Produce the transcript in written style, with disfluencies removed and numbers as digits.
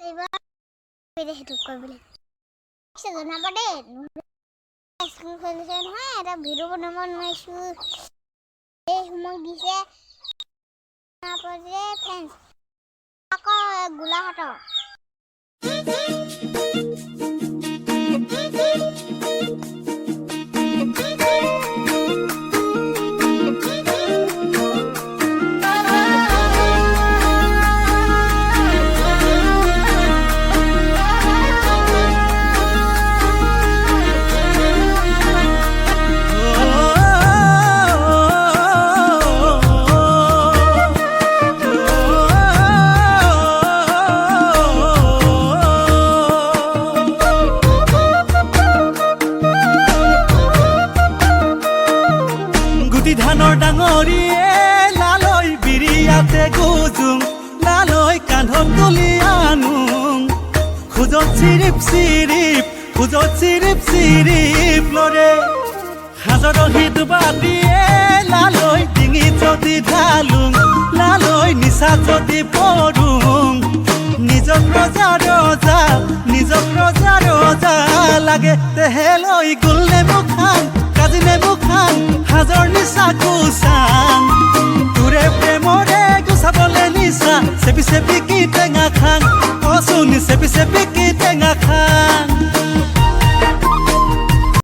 এইবাৰ পেৰে হেতু কৰিবলৈ জনাব দেই স্কুল খুলিছে নহয় এটা ভিডিঅ' বনাব নোৱাৰিছোঁ এই হোমৱৰ্ক দিছে তাৰপৰা ফ্ৰেণ্ডছ আকৌ গোলাঘাটৰ ধানৰ ডাঙৰিয়ে লালৈ বিৰিয়াতে গুজুং লালৈ কান্ধত তুলি আনুং খোজত চিৰিপ লৰে হাজৰ সিটো বাটিয়ে লালৈ ডিঙিত যদি ঢালুং লালৈ নিচা যদি পৰুং নিজক ৰজা লাগে তেহেলৈ গুল নেমু খান কাজি নেমু খান হাজৰ নিচা কুচান তোৰে প্ৰেমৰে গুচাবলে নিচা চেপি চেপি কি টেঙা খান কচুনি চেপি চেপি কি টেঙা খান